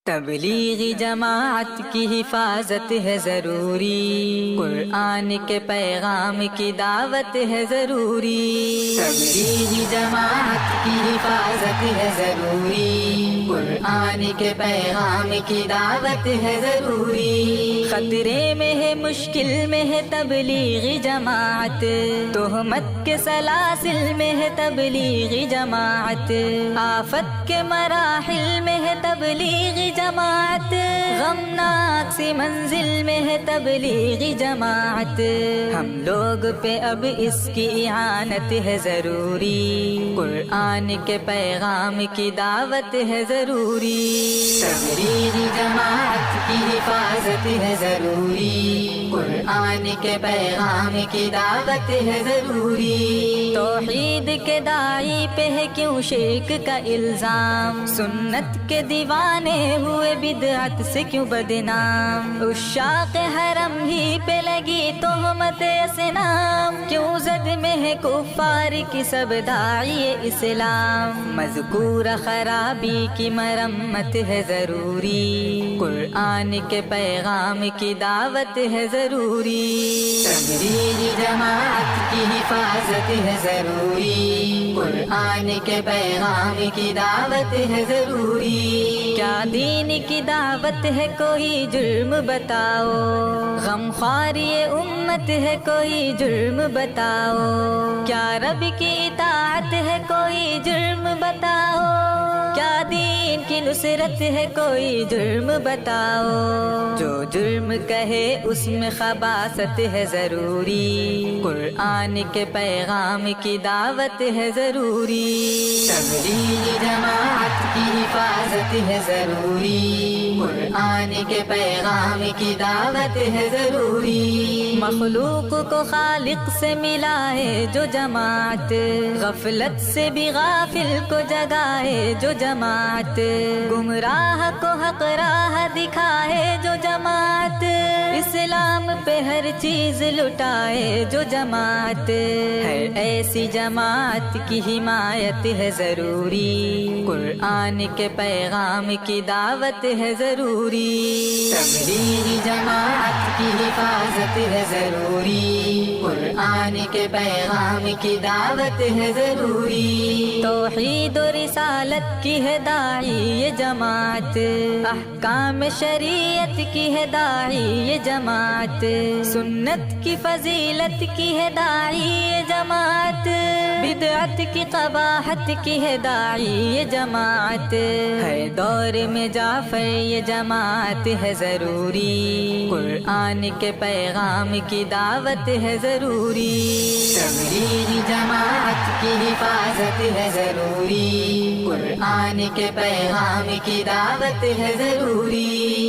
تبلیغی جماعت کی حفاظت ہے ضروری، قرآن کے پیغام کی دعوت ہے ضروری۔ تبلیغی جماعت کی حفاظت ہے ضروری، قرآن کے پیغام کی دعوت ہے ضروری۔ خطرے میں ہے، مشکل میں ہے تبلیغی جماعت، تہمت کے سلاسل میں ہے تبلیغی جماعت، آفت کے مراحل میں ہے تبلیغی جماعت، غمناک سی منزل میں ہے تبلیغی جماعت۔ ہم لوگ پہ اب اس کی اعانت ہے ضروری، قرآن کے پیغام کی دعوت ہے ضروری۔ تبلیغی جماعت کی حفاظت ہے ضروری، قرآن کے پیغام کی دعوت ہے ضروری۔ توحید کے داعی پہ ہے کیوں شرک کا الزام، سنت کے دیوانے ہوئے بدعت سے کیوں بدنام، عشاق حرم ہی پہ لگی تہمت اصنام، کیوں زد میں ہے کفار کی سب داعی اسلام۔ مذکورہ خرابی کی مرمت ہے ضروری، قرآن کے پیغام کی دعوت ہے ضروری۔ تبلیغی جماعت کی حفاظت ہے ضروری، قرآن کے پیغام کی دعوت ہے ضروری۔ کیا دین کی دعوت ہے کوئی جرم بتاؤ، غمخواری امت ہے کوئی جرم بتاؤ، کیا رب کی اطاعت ہے کوئی جرم بتاؤ، کیا دین کی نصرت ہے کوئی جرم بتاؤ۔ جو جرم کہے اس میں خباثت ہے ضروری، قرآن کے پیغام کی دعوت ہے ضروری۔ تبلیغی جماعت کی حفاظت ہے ضروری، قرآن کے پیغام کی دعوت ہے ضروری۔ مخلوق کو خالق سے ملائے جو جماعت، غفلت سے بھی غافل کو جگائے جو جماعت، گمراہ کو حق راہ دکھائے جو جماعت، اسلام پہ ہر چیز لٹائے جو جماعت، ہر ایسی جماعت کی حمایت ہے ضروری، قرآن کے پیغام کی دعوت ہے ضروری۔ تبلیغی جماعت کی حفاظت ہے ضروری، قرآن کے پیغام کی دعوت ہے ضروری۔ توحید و رسالت کی ہے داعی یہ جماعت، احکام شریعت کی ہے داعی یہ جماعت، سنت کی فضیلت کی ہے داعی یہ جماعت، بدعت کی قباحت کی ہے داعی یہ جماعت، ہر دور میں جعفر یہ جماعت ہے ضروری، قرآن کے پیغام کی دعوت ہے ضروری۔ تبلیغی جماعت کی حفاظت ہے ضروری، قرآن کے پیغام کی دعوت ہے ضروری۔